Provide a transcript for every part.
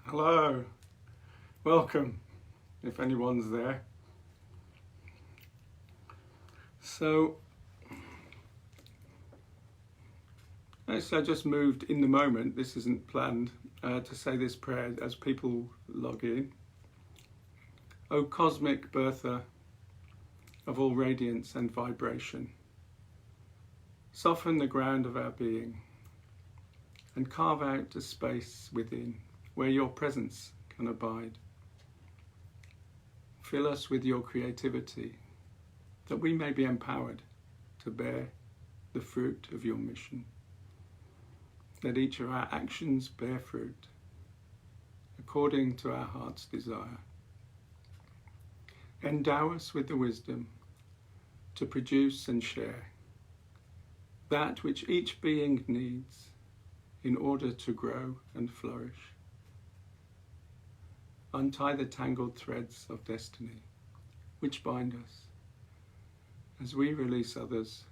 Hello, welcome, if anyone's there. So, I just moved in the moment, this isn't planned, to say this prayer as people log in. O cosmic birther of all radiance and vibration, soften the ground of our being and carve out a space within where your presence can abide. Fill us with your creativity, that we may be empowered to bear the fruit of your mission. Let each of our actions bear fruit, according to our heart's desire. Endow us with the wisdom to produce and share that which each being needs in order to grow and flourish. Untie the tangled threads of destiny which bind us as we release others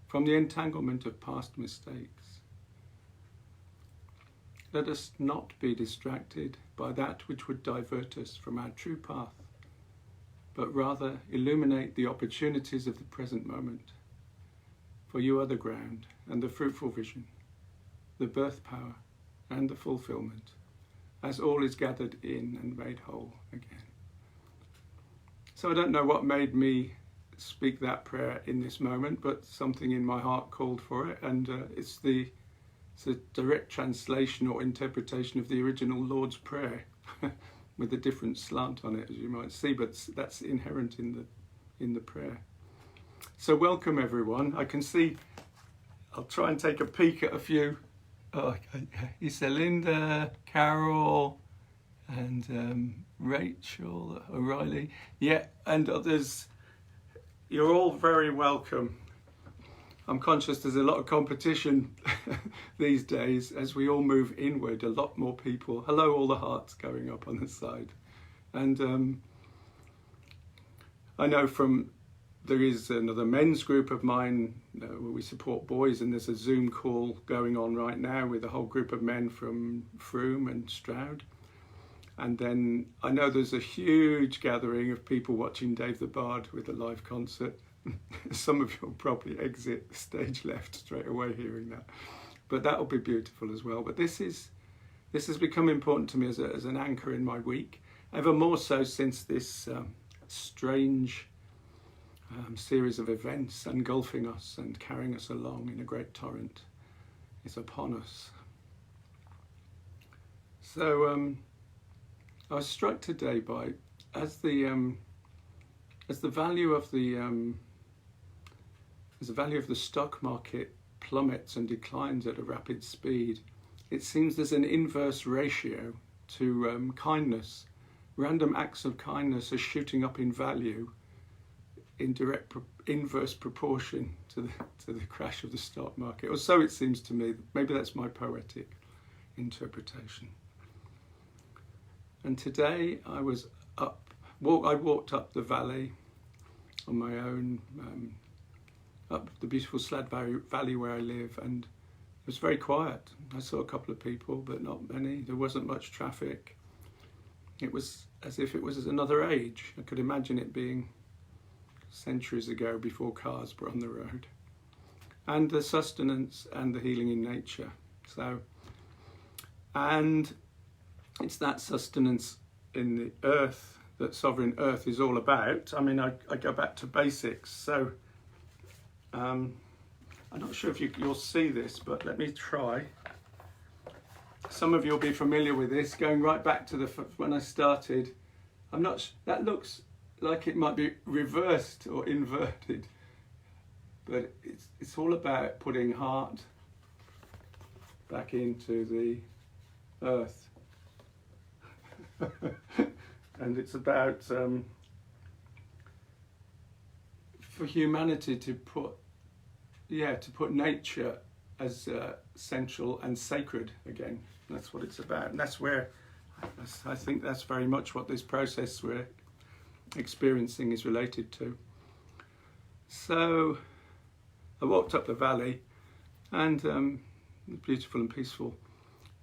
from the entanglement of past mistakes. Let us not be distracted by that which would divert us from our true path, but rather illuminate the opportunities of the present moment. For you are the ground and the fruitful vision, the birth power and the fulfillment, as all is gathered in and made whole again. So I don't know what made me speak that prayer in this moment, but something in my heart called for it, and it's a direct translation or interpretation of the original Lord's Prayer with a different slant on it, as you might see, but that's inherent in the prayer. So welcome everyone. I can see, I'll try and take a peek at a few. Oh, Linda, Carol, and Rachel, O'Reilly. Yeah, and others. You're all very welcome. I'm conscious there's a lot of competition these days as we all move inward, a lot more people. Hello, all the hearts going up on the side. And I know there is another men's group of mine where we support boys, and there's a Zoom call going on right now with a whole group of men from Frome and Stroud. And then I know there's a huge gathering of people watching Dave the Bard with a live concert. Some of you will probably exit the stage left straight away hearing that. But that'll be beautiful as well. But this has become important to me as an anchor in my week, ever more so since this strange series of events engulfing us and carrying us along in a great torrent is upon us. So I was struck today by as the value of the stock market plummets and declines at a rapid speed, it seems there's an inverse ratio to kindness. Random acts of kindness are shooting up in value in direct inverse proportion to the crash of the stock market, or so it seems to me. Maybe that's my poetic interpretation. And today I walked up the valley on my own, up the beautiful Slad Valley where I live, and it was very quiet. I saw a couple of people, but not many. There wasn't much traffic. It was as if it was another age. I could imagine it being centuries ago, before cars were on the road, and the sustenance and the healing in nature. So, and it's that sustenance in the earth that Sovereign Earth is all about. I mean, I go back to basics. So I'm not sure if you'll see this, but let me try. Some of you will be familiar with this, going right back to when I started. That looks like it might be reversed or inverted, but it's all about putting heart back into the earth. And it's about for humanity to put nature as central and sacred again. That's what it's about, and I think that's very much what this process we're experiencing is related to. So I walked up the valley, and beautiful and peaceful,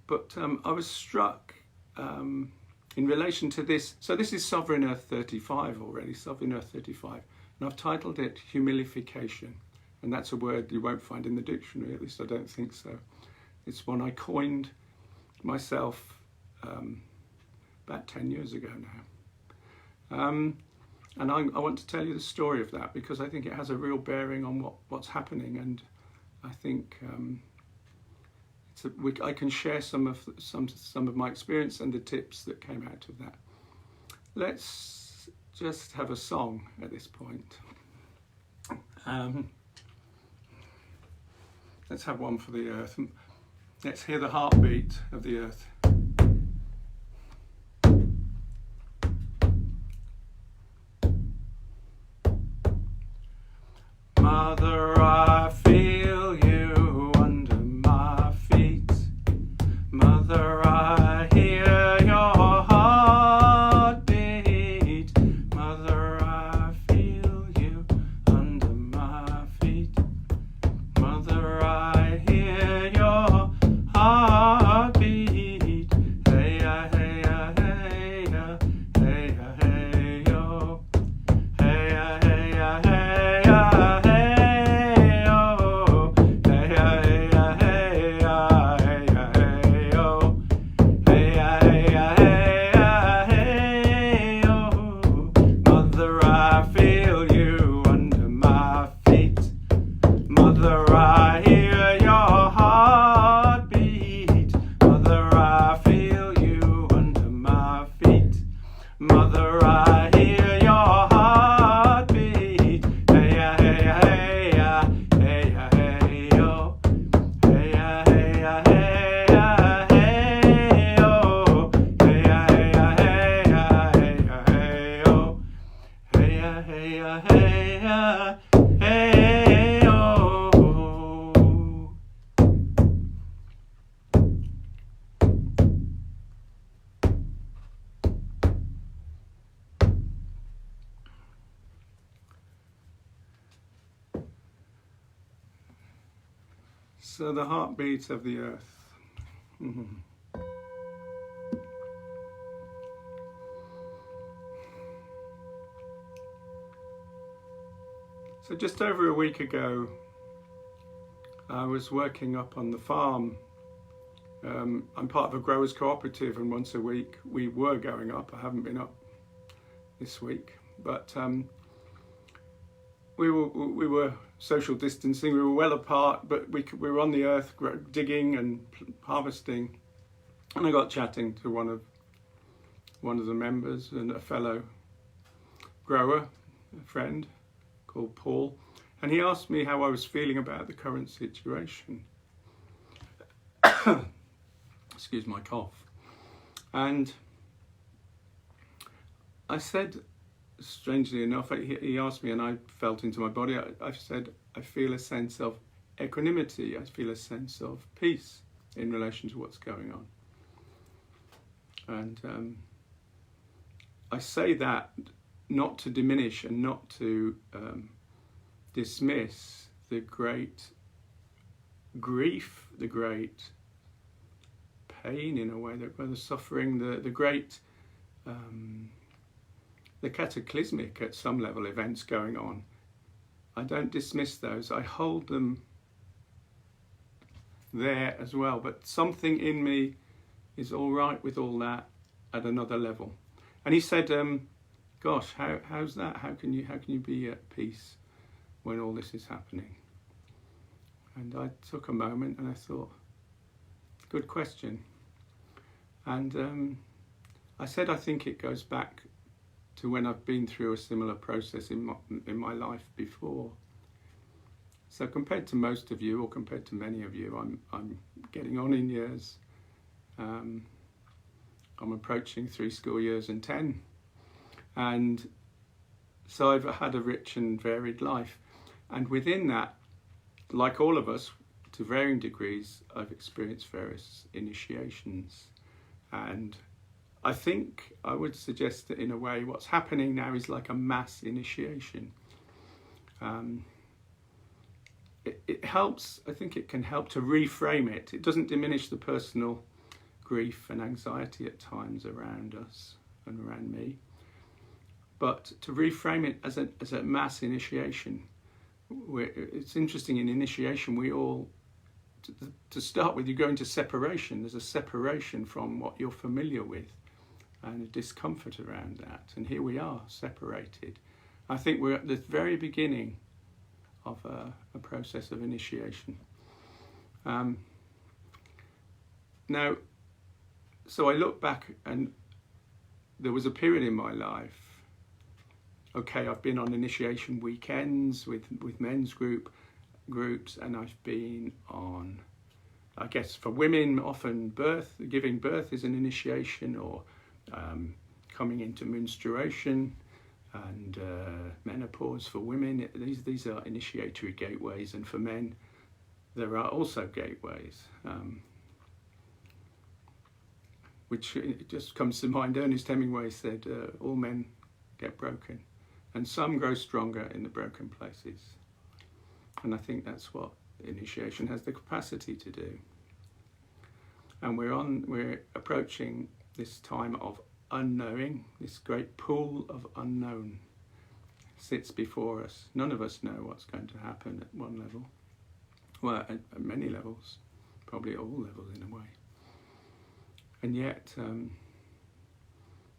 but I was struck in relation to this, so this is Sovereign Earth 35 already, Sovereign Earth 35, and I've titled it Humilification, and that's a word you won't find in the dictionary, at least I don't think so. It's one I coined myself about 10 years ago now. And I want to tell you the story of that because I think it has a real bearing on what's happening, and I think I can share some of my experience and the tips that came out of that. Let's just have a song at this point. Let's have one for the earth. Let's hear the heartbeat of the earth. Mother, I feel you under my feet. Mother, I hear your heartbeat. Mother, I feel you under my feet. Mother, I hear your heartbeat. Hey, hey, hey, hey, hey, yo. Hey, hey, hey, hey, yo. Hey, hey, hey, hey, yo. Hey, hey, hey, yo. Mother, I feel you under my feet. Mother, I hear your heartbeat. Mother, I feel you under my feet. Mother, I hear your heartbeat. Hey, hey, hey, hey, hey, yo. Hey, hey, hey, hey, yo. Hey, hey, hey, hey, yo. Hey, hey, hey, hey, yo. So the heartbeat of the earth. So just over a week ago, I was working up on the farm. I'm part of a growers cooperative, and once a week we were going up. I haven't been up this week, but we were social distancing. We were well apart, but we were on the earth digging and harvesting. And I got chatting to one of the members and a fellow grower, a friend called Paul, and he asked me how I was feeling about the current situation. Excuse my cough. And I said, strangely enough, he asked me and I felt into my body, I said, I feel a sense of equanimity, I feel a sense of peace in relation to what's going on. And I say that not to diminish and not to dismiss the great grief, the great pain in a way, the suffering, the great, the cataclysmic at some level events going on. I don't dismiss those, I hold them there as well, but something in me is all right with all that at another level. And he said, gosh, how's that? How can you be at peace when all this is happening? And I took a moment and I thought, good question. And I said, I think it goes back to when I've been through a similar process in my life before. So compared to most of you, or compared to many of you, I'm getting on in years. I'm approaching 3 school years and 10. And so I've had a rich and varied life. And within that, like all of us, to varying degrees, I've experienced various initiations. And I think I would suggest that in a way what's happening now is like a mass initiation. It helps, I think it can help to reframe it. It doesn't diminish the personal grief and anxiety at times around us and around me. But to reframe it as a mass initiation, it's interesting, in initiation we all, to start with, you go into separation. There's a separation from what you're familiar with and a discomfort around that. And here we are, separated. I think we're at the very beginning of a process of initiation. Now, so I look back, and there was a period in my life, okay, I've been on initiation weekends with men's groups, and I've been on, I guess for women, often giving birth is an initiation, or coming into menstruation, and menopause for women. These are initiatory gateways, and for men there are also gateways, which it just comes to mind. Ernest Hemingway said, all men get broken, and some grow stronger in the broken places. And I think that's what initiation has the capacity to do. And we're approaching this time of unknowing. This great pool of unknown sits before us. None of us know what's going to happen at one level. Well, at many levels, probably all levels in a way. And yet,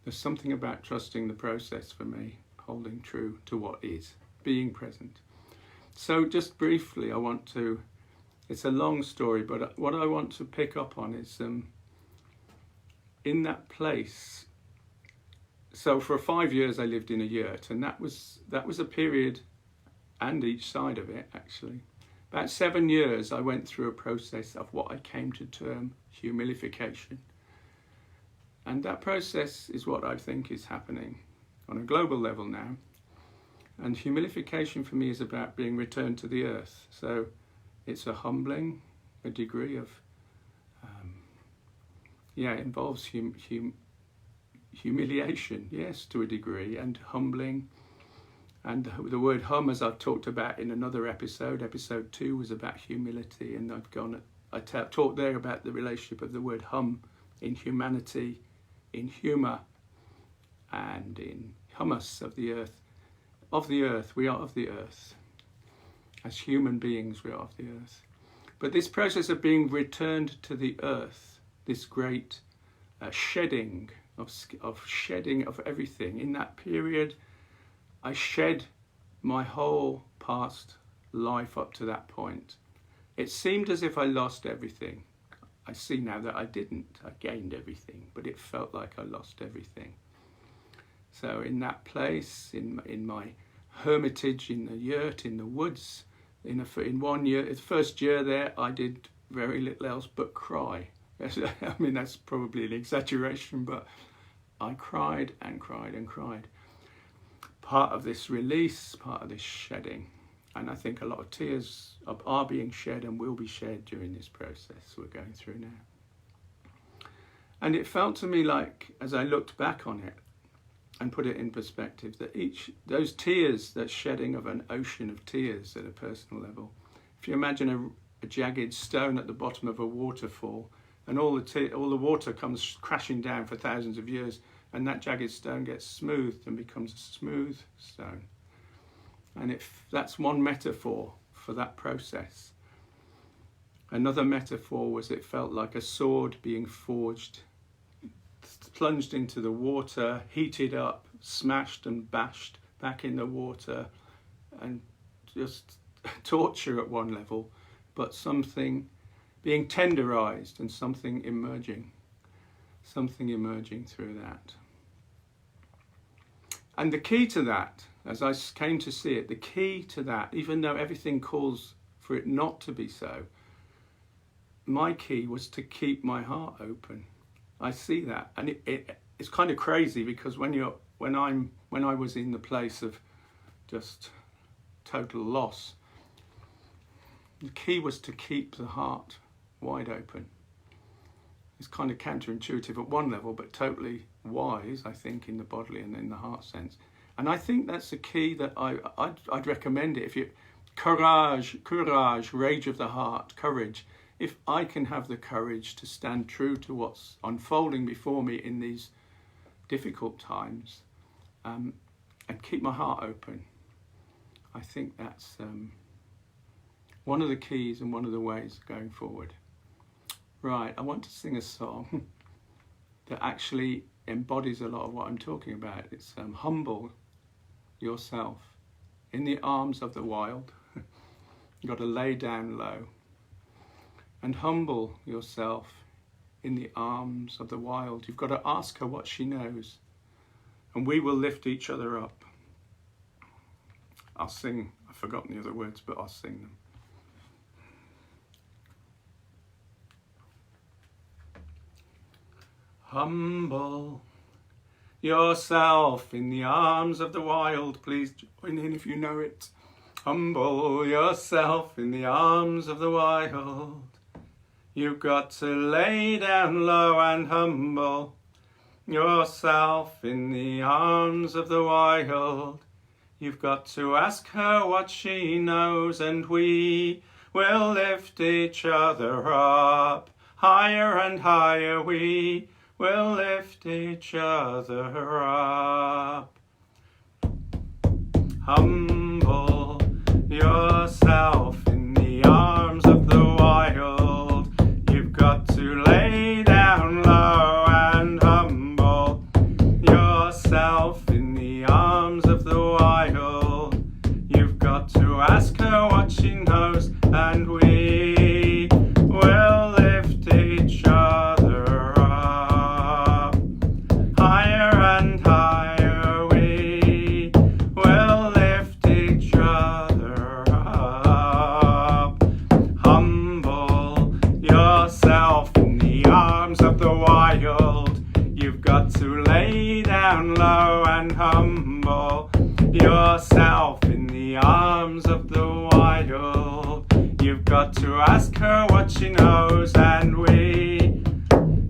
there's something about trusting the process for me, holding true to what is, being present. So just briefly, it's a long story, but what I want to pick up on is in that place. So for 5 years I lived in a yurt, and that was a period, and each side of it actually. About 7 years I went through a process of what I came to term humilification. And that process is what I think is happening on a global level now. And humilification for me is about being returned to the earth. So it's a humbling, a degree of, it involves humiliation, yes, to a degree, and humbling. And the word hum, as I've talked about in another episode 2 was about humility, and I talked there about the relationship of the word hum in humanity, in humour, and in humus of the earth. Of the earth, we are of the earth. As human beings, we are of the earth. But this process of being returned to the earth, this great shedding of everything. In that period, I shed my whole past life up to that point. It seemed as if I lost everything. I see now that I didn't. I gained everything, but it felt like I lost everything. So in that place, in my hermitage, in the yurt, in the woods, in 1 year, the first year there, I did very little else but cry. I mean, that's probably an exaggeration, but I cried and cried and cried. Part of this release, part of this shedding. And I think a lot of tears are being shed and will be shed during this process we're going through now. And it felt to me like, as I looked back on it and put it in perspective, that those tears, that shedding of an ocean of tears at a personal level, if you imagine a jagged stone at the bottom of a waterfall, and all the water comes crashing down for thousands of years, and that jagged stone gets smoothed and becomes a smooth stone. And that's one metaphor for that process. Another metaphor was it felt like a sword being forged, plunged into the water, heated up, smashed and bashed back in the water, and just torture at one level, but something being tenderized and something emerging through that. And the key to that, as I came to see it, the key to that, even though everything calls for it not to be so, my key was to keep my heart open. I see that, and it's kind of crazy, because when I was in the place of just total loss, the key was to keep the heart wide open. It's kind of counterintuitive at one level, but totally wise, I think, in the bodily and in the heart sense. And I think that's a key that I'd recommend it. If you courage, rage of the heart, courage if I can have the courage to stand true to what's unfolding before me in these difficult times, and keep my heart open, I think that's one of the keys and one of the ways going forward. Right, I want to sing a song that actually embodies a lot of what I'm talking about. It's humble yourself in the arms of the wild. You've got to lay down low and humble yourself in the arms of the wild. You've got to ask her what she knows, and we will lift each other up. I'll sing, I've forgotten the other words, but I'll sing them. Humble yourself in the arms of the wild. Please join in if you know it. Humble yourself in the arms of the wild. You've got to lay down low and humble yourself in the arms of the wild. You've got to ask her what she knows, and we will lift each other up. Higher and higher we will lift each other up. Humble yourself in the arms of the wild. You've got to lay down low and humble yourself in the arms of the wild. You've got to ask her what she knows, and we will lift each other up. Higher and higher we will lift each other up. Humble yourself in the arms of the wild. You've got to lay down low and humble yourself in the arms of the wild. You've got to ask her what she knows, and we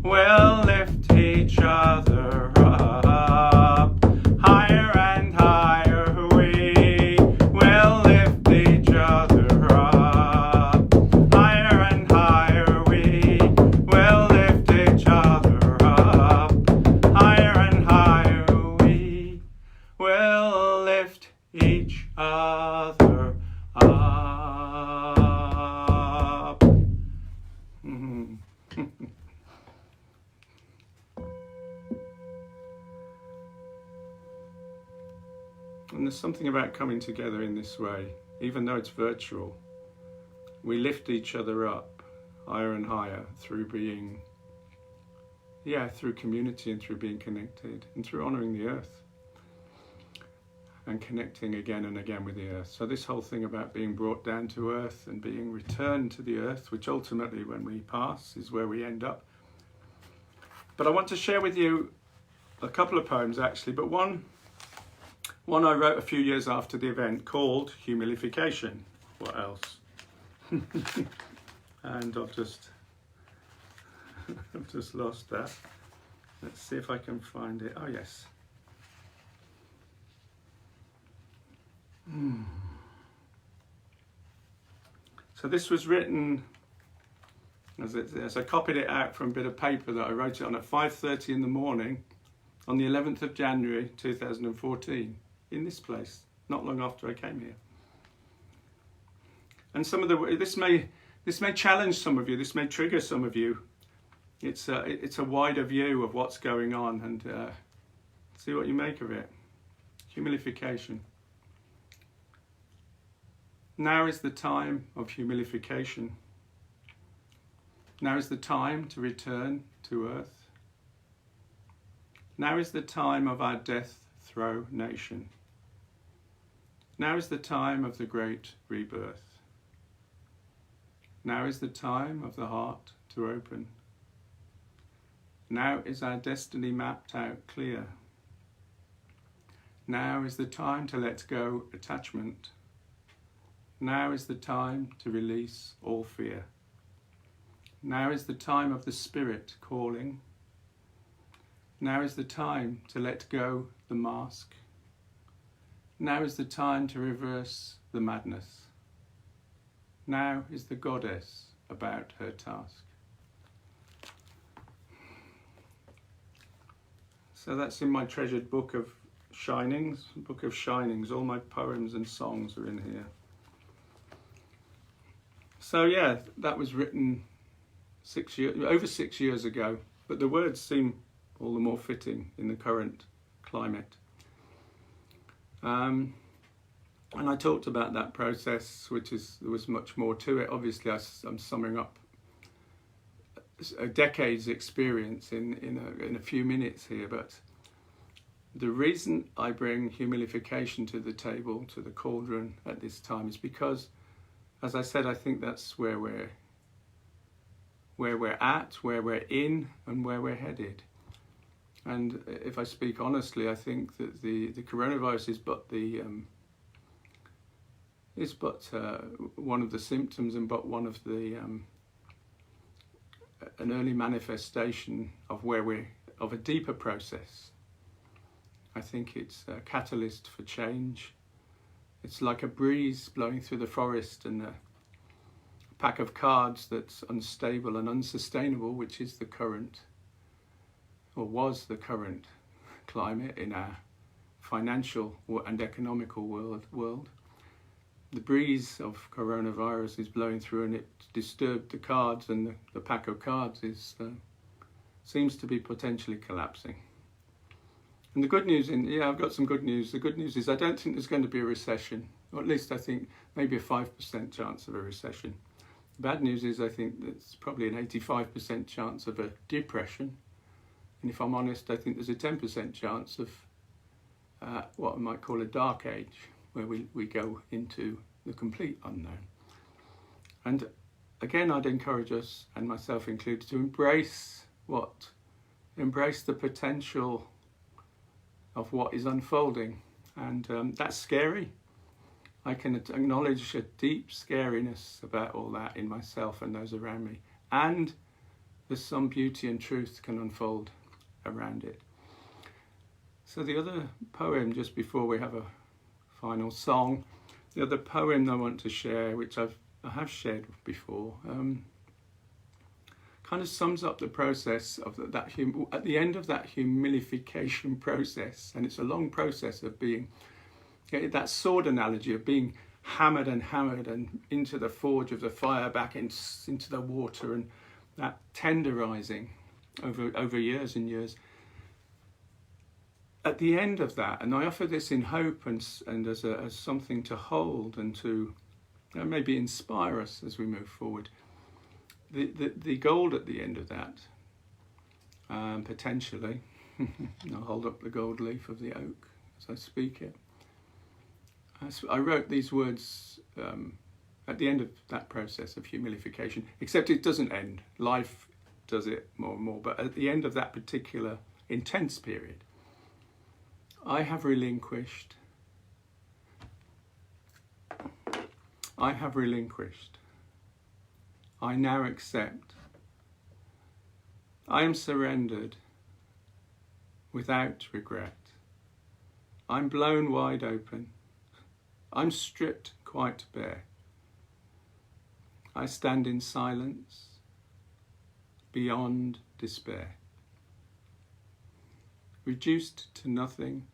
will lift each other up. Higher and higher we will lift each other up. Higher and higher we will lift each other up. Higher and higher we will lift each other up. And there's something about coming together in this way, even though it's virtual. We lift each other up higher and higher through being, through community and through being connected and through honouring the earth and connecting again and again with the earth. So this whole thing about being brought down to earth and being returned to the earth, which ultimately when we pass is where we end up. But I want to share with you a couple of poems actually, but one I wrote a few years after the event called Humilification. What else? And I've just lost that. Let's see if I can find it. Oh yes. So this was written as I copied it out from a bit of paper that I wrote it on at 5:30 in the morning on the 11th of January 2014 in this place, not long after I came here. And some of this may challenge some of you, this may trigger some of you. It's a wider view of what's going on, and see what you make of it. Humilification. Now is the time of humilification. Now is the time to return to earth. Now is the time of our death throe nation. Now is the time of the great rebirth. Now is the time of the heart to open. Now is our destiny mapped out clear. Now is the time to let go attachment. Now is the time to release all fear. Now is the time of the Spirit calling. Now is the time to let go the mask. Now is the time to reverse the madness. Now is the goddess about her task. So that's in my treasured book of Shinings. Book of Shinings. All my poems and songs are in here. So yeah, that was written over 6 years ago, but the words seem all the more fitting in the current climate. And I talked about that process, there was much more to it. Obviously, I'm summing up a decade's experience in a few minutes here, but the reason I bring humilification to the table, to the cauldron at this time, is because, as I said, I think that's where we're at, where we're in, and where we're headed. And if I speak honestly, I think that the coronavirus is but one of the symptoms, and but one of the an early manifestation of of a deeper process. I think it's a catalyst for change. It's like a breeze blowing through the forest, and a pack of cards that's unstable and unsustainable, which is the current, or was the current, climate in our financial and economical world. The breeze of coronavirus is blowing through, and it disturbed the cards, and the pack of cards seems to be potentially collapsing. And the good news I've got some good news. The good news is I don't think there's going to be a recession, or at least I think maybe a 5% chance of a recession. The bad news is I think there's probably an 85% chance of a depression. And if I'm honest, I think there's a 10% chance of what I might call a dark age, where we go into the complete unknown. And again, I'd encourage us, and myself included, to embrace the potential of what is unfolding. And that's scary. I can acknowledge a deep scariness about all that in myself and those around me. And there's some beauty and truth can unfold around it. So the other poem, just before we have a final song, the other poem I want to share, which I have shared before, kind of sums up the process of at the end of that humilification process. And it's a long process of being, that sword analogy of being hammered and into the forge of the fire, back into the water, and that tenderizing over years and years. At the end of that, and I offer this in hope and as something to hold and to maybe inspire us as we move forward, the gold at the end of that, potentially, I'll hold up the gold leaf of the oak as I speak it. I wrote these words at the end of that process of humilification, except it doesn't end. Life does it more and more. But at the end of that particular intense period, I have relinquished. I now accept. I am surrendered without regret. I'm blown wide open. I'm stripped quite bare. I stand in silence, beyond despair. Reduced to nothing,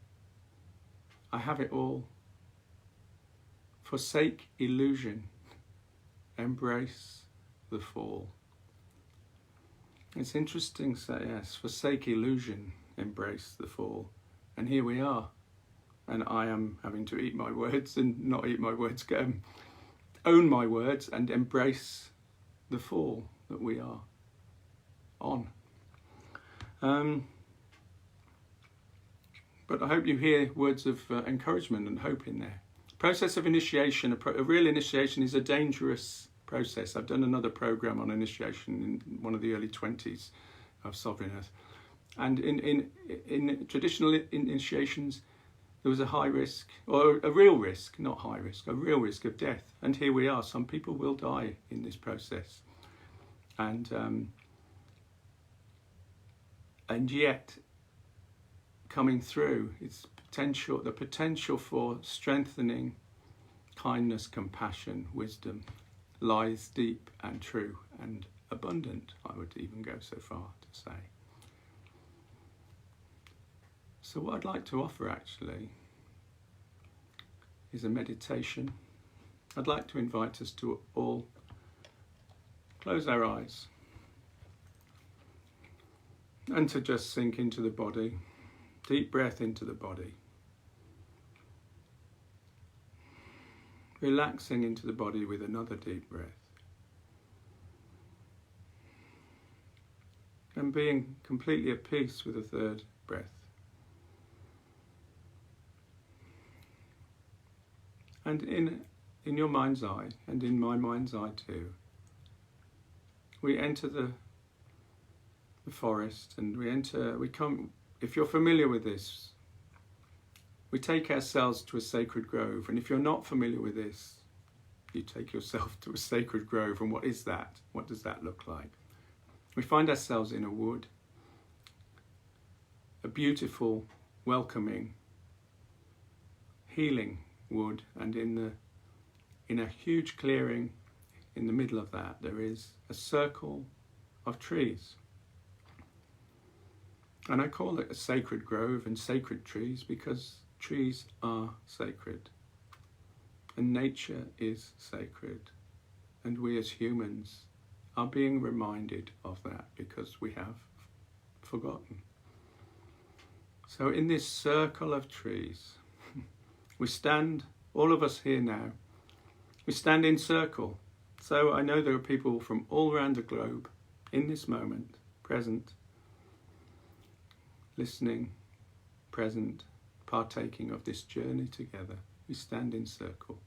I have it all. Forsake illusion, embrace the fall. It's interesting to say, yes, forsake illusion, embrace the fall. And here we are. And I am having to eat my words, and not eat my words, own my words and embrace the fall that we are on. But I hope you hear words of encouragement and hope in there. Process of initiation, a real initiation is a dangerous process. I've done another program on initiation in one of the early 20s of Sovereign Earth. And in traditional initiations, there was a high risk, or a real risk, not high risk, a real risk of death. And here we are. Some people will die in this process. And yet, coming through, the potential for strengthening kindness, compassion, wisdom lies deep and true. and abundant, I would even go so far to say. So what I'd like to offer actually is a meditation. I'd like to invite us to all close our eyes and to just sink into the body, deep breath into the body, relaxing into the body with another deep breath, and being completely at peace with a third breath. And in your mind's eye, and in my mind's eye too, we enter the forest, and we come, if you're familiar with this, we take ourselves to a sacred grove. And if you're not familiar with this, you take yourself to a sacred grove. And what is that? What does that look like? We find ourselves in a wood, a beautiful, welcoming, healing wood, and in a huge clearing in the middle of that there is a circle of trees. And I call it a sacred grove and sacred trees because trees are sacred and nature is sacred, and we as humans are being reminded of that because we have forgotten. So in this circle of trees, we stand, all of us here now, we stand in circle. So I know there are people from all around the globe in this moment, present, listening, present, partaking of this journey together. We stand in circle.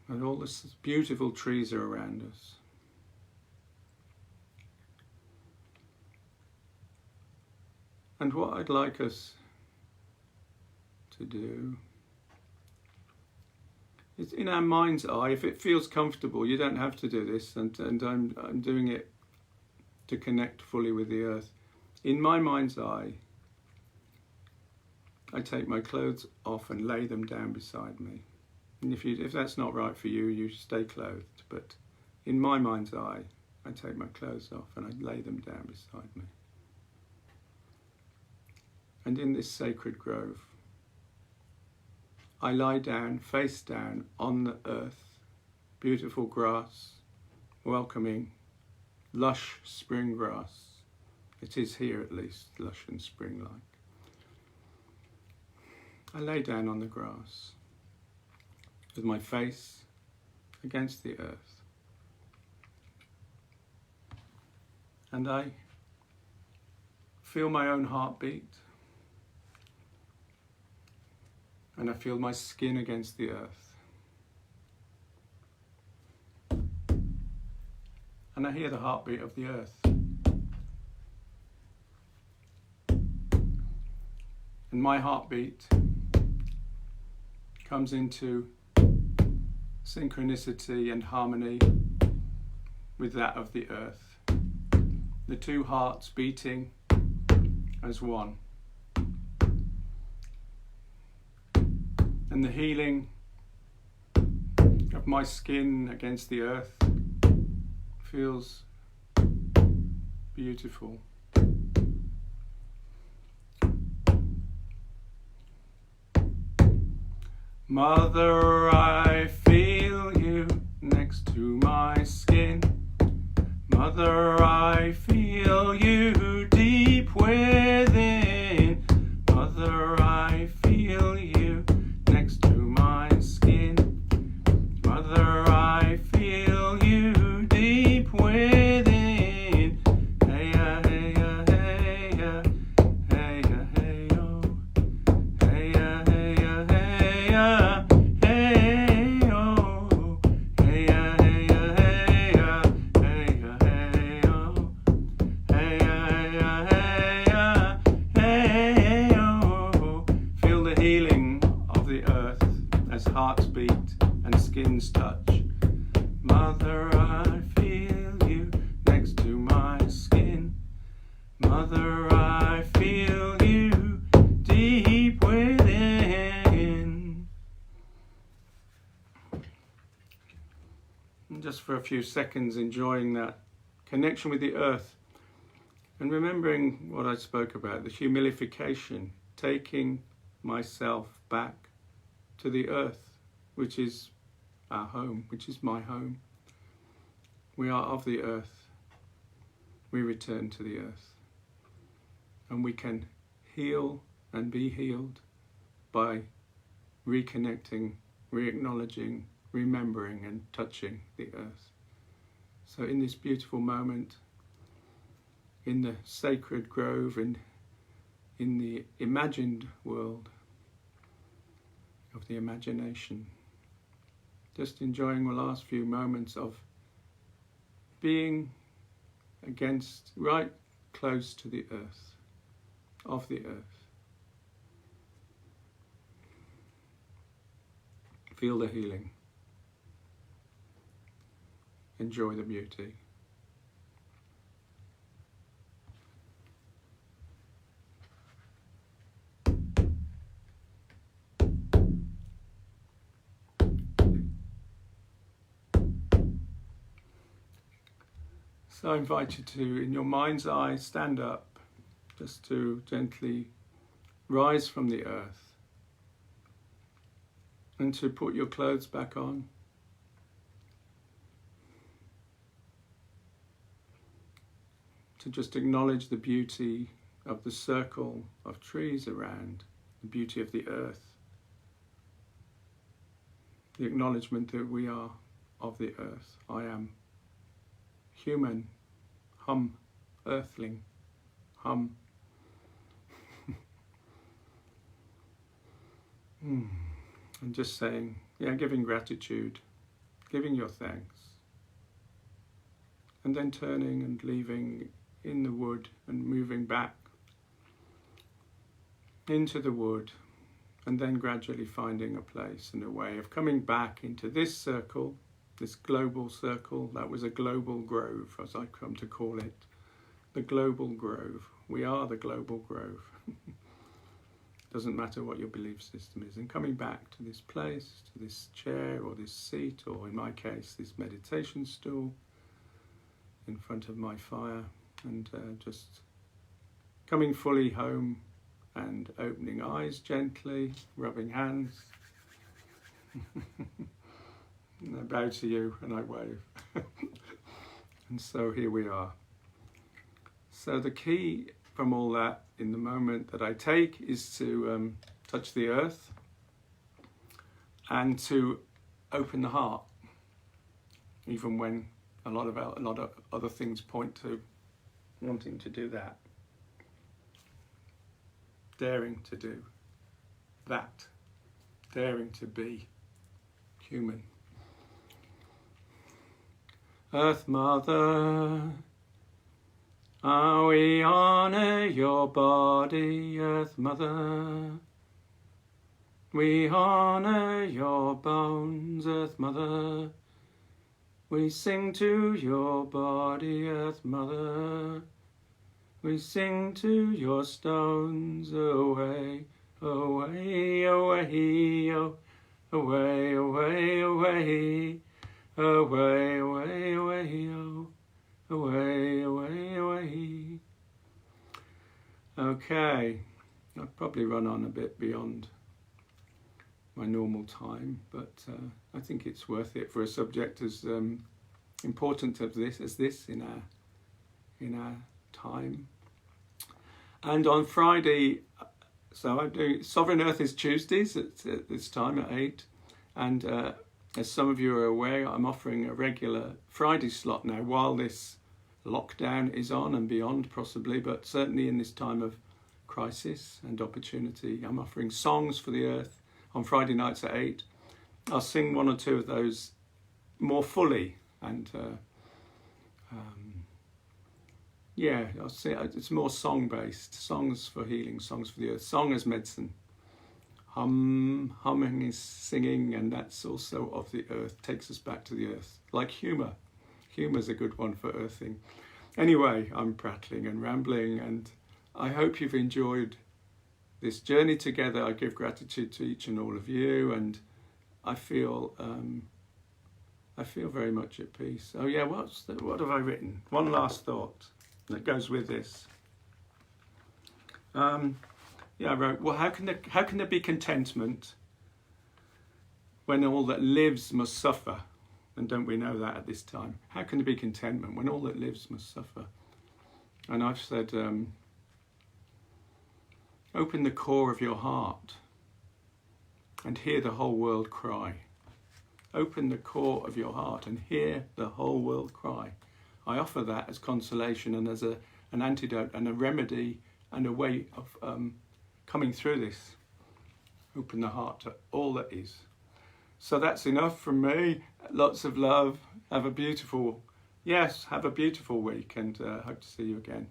And all the beautiful trees are around us. And what I'd like us to do is, in our mind's eye, if it feels comfortable, you don't have to do this, and I'm doing it to connect fully with the earth. In my mind's eye, I take my clothes off and lay them down beside me. And if that's not right for you, you stay clothed. But in my mind's eye, I take my clothes off and I lay them down beside me. And in this sacred grove, I lie down, face down on the earth, beautiful grass, welcoming, lush spring grass. It is here at least, lush and spring-like. I lay down on the grass with my face against the earth. And I feel my own heartbeat. And I feel my skin against the earth. And I hear the heartbeat of the earth. And my heartbeat comes into synchronicity and harmony with that of the earth. The two hearts beating as one. And the healing of my skin against the earth feels beautiful. Mother, I feel you next to my skin. Mother, I feel you deep within. Mother, I feel you next to my skin. Mother, I feel you deep within. Hey-ya, hey-ya, hey-ya, hey-ya, hey-yo. Hey-ya, hey-ya, hey-ya, hey-yo. Hey-ya, hey-ya, hey-ya, hey-ya, hey-yo. Hey-ya, hey-ya, hey-ya, hey-yo. Feel the healing of the earth as hearts beat and skins touch. Mother, I feel you next to my skin. Mother, I feel you deep within. And just for a few seconds enjoying that connection with the earth and remembering what I spoke about, the humilification, taking myself back to the earth, which is our home, which is my home. We are of the earth. We return to the earth. And we can heal and be healed by reconnecting, re-acknowledging, remembering and touching the earth. So in this beautiful moment, in the sacred grove and in the imagined world of the imagination, just enjoying the last few moments of being right close to the earth, of the earth. Feel the healing. Enjoy the beauty. So I invite you to, in your mind's eye, stand up, just to gently rise from the earth and to put your clothes back on. To just acknowledge the beauty of the circle of trees around, the beauty of the earth, the acknowledgement that we are of the earth. I am human, hum, earthling, hum. And just saying, giving gratitude, giving your thanks, and then turning and leaving in the wood and moving back into the wood, and then gradually finding a place and a way of coming back into this circle, this global circle. That was a global grove, as I've come to call it, the global grove. We are the global grove. Doesn't matter what your belief system is. And coming back to this place, to this chair or this seat, or in my case, this meditation stool in front of my fire, and just coming fully home and opening eyes gently, rubbing hands. And I bow to you and I wave. And so here we are. So the key from all that in the moment that I take is to touch the earth and to open the heart, even when a lot of other things point to wanting to do that. Daring to do that. Daring to be human. Earth Mother, we honour your body, Earth Mother. We honour your bones, Earth Mother. We sing to your body, Earth Mother. We sing to your stones, away, away, away, oh, away, away, away, away, away, away, oh, away, away, away. Okay, I've probably run on a bit beyond my normal time, but I think it's worth it for a subject as important as this in our time. And on Friday, so I'm doing Sovereign Earth is Tuesdays at this time at 8, and as some of you are aware, I'm offering a regular Friday slot now while this lockdown is on and beyond possibly, but certainly in this time of crisis and opportunity. I'm offering Songs for the Earth on Friday nights at 8. I'll sing one or two of those more fully, and I'll say it's more song-based, songs for healing, songs for the earth, song as medicine. Humming is singing, and that's also of the earth, takes us back to the earth. Like humour. Humour's a good one for earthing. Anyway, I'm prattling and rambling, and I hope you've enjoyed this journey together. I give gratitude to each and all of you, and I feel I feel very much at peace. Oh yeah, what have I written? One last thought that goes with this. Yeah, I wrote, well, how can there be contentment when all that lives must suffer? And don't we know that at this time? How can there be contentment when all that lives must suffer? And I've said, open the core of your heart and hear the whole world cry. Open the core of your heart and hear the whole world cry. I offer that as consolation and as an antidote and a remedy and a way of coming through this. Open the heart to all that is. So that's enough from me. Lots of love. Have a beautiful week, and hope to see you again.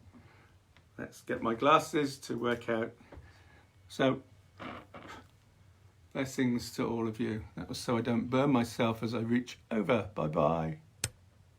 Let's get my glasses to work out. So, blessings to all of you. That was so I don't burn myself as I reach over. Bye-bye.